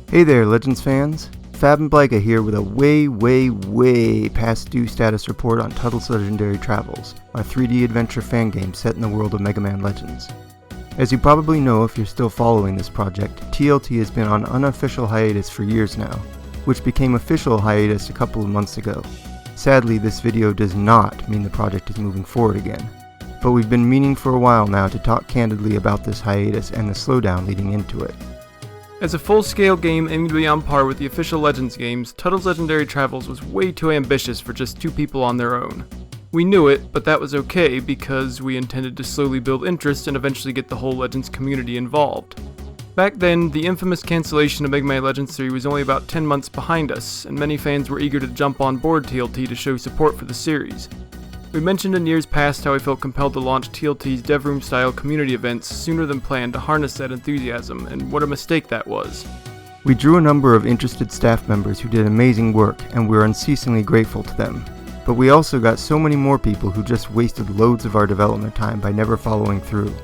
Hey there, Legends fans! Fab and Blika here with a way past due status report on Tuttle's Legendary Travels, our 3D adventure fan game set in the world of Mega Man Legends. As you probably know if you're still following this project, TLT has been on unofficial hiatus for years now, which became official hiatus a couple of months ago. Sadly, this video does not mean the project is moving forward again, but we've been meaning for a while now to talk candidly about this hiatus and the slowdown leading into it. As a full-scale game aiming to be on par with the official Legends games, Tuttle's Legendary Travels was way too ambitious for just two people on their own. We knew it, but that was okay because we intended to slowly build interest and eventually get the whole Legends community involved. Back then, the infamous cancellation of Mega Man Legends 3 was only about 10 months behind us, and many fans were eager to jump on board TLT to show support for the series. We mentioned in years past how we felt compelled to launch TLT's DevRoom-style community events sooner than planned to harness that enthusiasm, and what a mistake that was. We drew a number of interested staff members who did amazing work, and we're unceasingly grateful to them. But we also got so many more people who just wasted loads of our development time by never following through.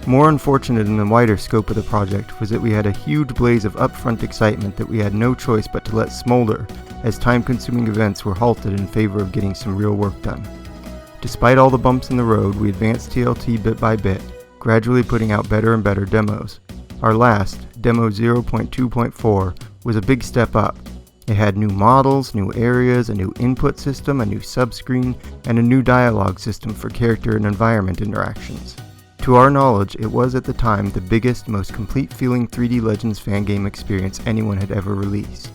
More unfortunate in the wider scope of the project was that we had a huge blaze of upfront excitement that we had no choice but to let smolder as time-consuming events were halted in favor of getting some real work done. Despite all the bumps in the road, we advanced TLT bit by bit, gradually putting out better and better demos. Our last, Demo 0.2.4, was a big step up. It had new models, new areas, a new input system, a new subscreen, and a new dialogue system for character and environment interactions. To our knowledge, it was at the time the biggest, most complete feeling 3D Legends fan game experience anyone had ever released.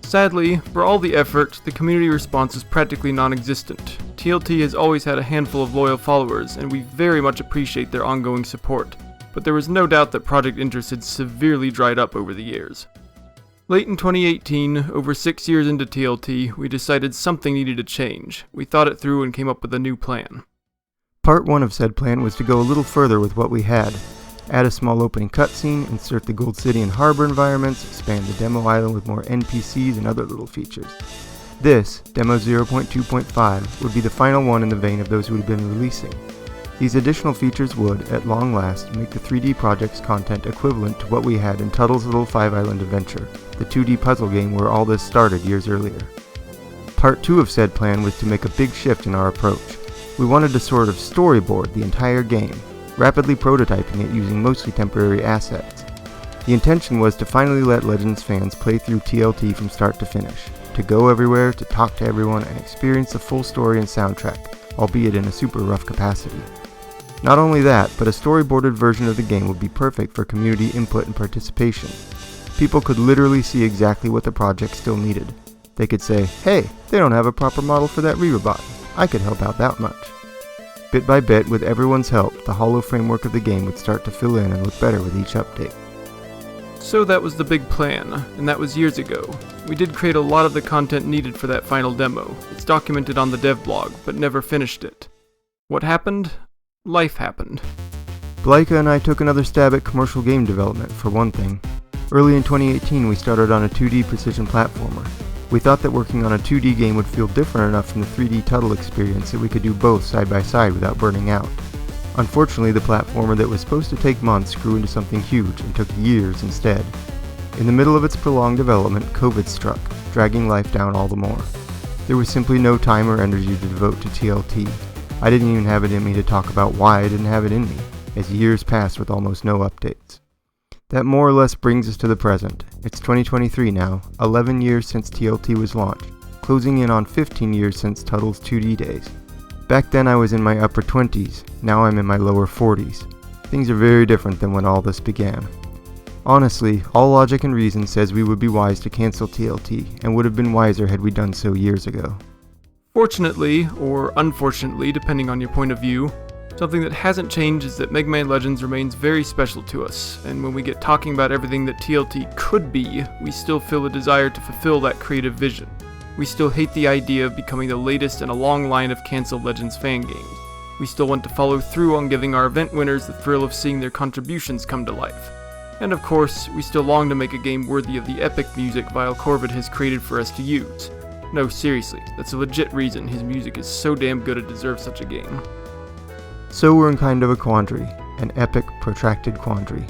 Sadly, for all the effort, the community response was practically non-existent. TLT has always had a handful of loyal followers, and we very much appreciate their ongoing support, but there was no doubt that project interest had severely dried up over the years. Late in 2018, over 6 years into TLT, we decided something needed to change. We thought it through and came up with a new plan. Part 1 of said plan was to go a little further with what we had. Add a small opening cutscene, insert the Gold City and Harbor environments, expand the demo island with more NPCs and other little features. This, Demo 0.2.5, would be the final one in the vein of those we had been releasing. These additional features would, at long last, make the 3D project's content equivalent to what we had in Tuttle's Little 5-Island Adventure, the 2D puzzle game where all this started years earlier. Part 2 of said plan was to make a big shift in our approach. We wanted to sort of storyboard the entire game, rapidly prototyping it using mostly temporary assets. The intention was to finally let Legends fans play through TLT from start to finish, to go everywhere, to talk to everyone, and experience the full story and soundtrack, albeit in a super rough capacity. Not only that, but a storyboarded version of the game would be perfect for community input and participation. People could literally see exactly what the project still needed. They could say, hey, they don't have a proper model for that Rebot. I could help out that much. Bit by bit, with everyone's help, the hollow framework of the game would start to fill in and look better with each update. So that was the big plan, and that was years ago. We did create a lot of the content needed for that final demo. It's documented on the dev blog, but never finished it. What happened? Life happened. Blika and I took another stab at commercial game development, for one thing. Early in 2018, we started on a 2D precision platformer. We thought that working on a 2D game would feel different enough from the 3D Tuttle experience that we could do both side by side without burning out. Unfortunately, the platformer that was supposed to take months grew into something huge and took years instead. In the middle of its prolonged development, COVID struck, dragging life down all the more. There was simply no time or energy to devote to TLT. I didn't even have it in me to talk about why I didn't have it in me, as years passed with almost no updates. That more or less brings us to the present. It's 2023 now, 11 years since TLT was launched, closing in on 15 years since Tuttle's 2D days. Back then I was in my upper 20s, now I'm in my lower 40s. Things are very different than when all this began. Honestly, all logic and reason says we would be wise to cancel TLT, and would have been wiser had we done so years ago. Fortunately, or unfortunately, depending on your point of view, something that hasn't changed is that Mega Man Legends remains very special to us, and when we get talking about everything that TLT could be, we still feel a desire to fulfill that creative vision. We still hate the idea of becoming the latest in a long line of cancelled Legends fan games. We still want to follow through on giving our event winners the thrill of seeing their contributions come to life. And of course, we still long to make a game worthy of the epic music Vile Corvid has created for us to use. No, seriously, that's a legit reason his music is so damn good it deserves such a game. So we're in kind of a quandary, an epic, protracted quandary.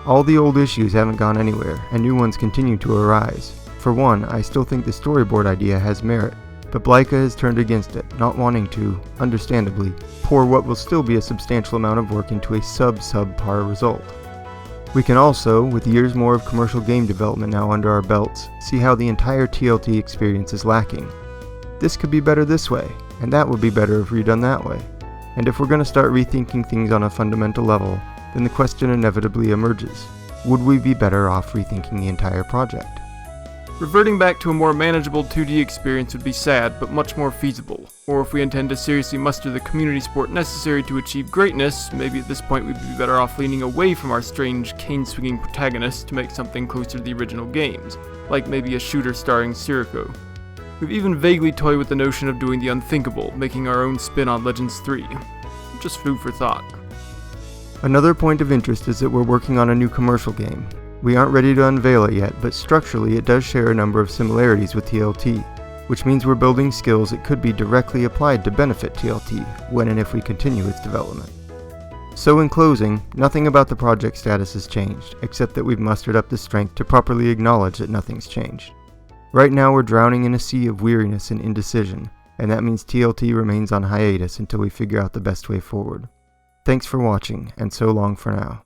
All the old issues haven't gone anywhere, and new ones continue to arise. For one, I still think the storyboard idea has merit, but Blyka has turned against it, not wanting to, understandably, pour what will still be a substantial amount of work into a subpar result. We can also, with years more of commercial game development now under our belts, see how the entire TLT experience is lacking. This could be better this way, and that would be better if redone that way. And if we're going to start rethinking things on a fundamental level, then the question inevitably emerges: would we be better off rethinking the entire project? Reverting back to a more manageable 2D experience would be sad, but much more feasible. Or if we intend to seriously muster the community support necessary to achieve greatness, maybe at this point we'd be better off leaning away from our strange cane-swinging protagonist to make something closer to the original games, like maybe a shooter starring Sirocco. We've even vaguely toyed with the notion of doing the unthinkable, making our own spin on Legends 3. Just food for thought. Another point of interest is that we're working on a new commercial game. We aren't ready to unveil it yet, but structurally it does share a number of similarities with TLT, which means we're building skills that could be directly applied to benefit TLT when and if we continue its development. So in closing, nothing about the project status has changed, except that we've mustered up the strength to properly acknowledge that nothing's changed. Right now we're drowning in a sea of weariness and indecision, and that means TLT remains on hiatus until we figure out the best way forward. Thanks for watching, and so long for now.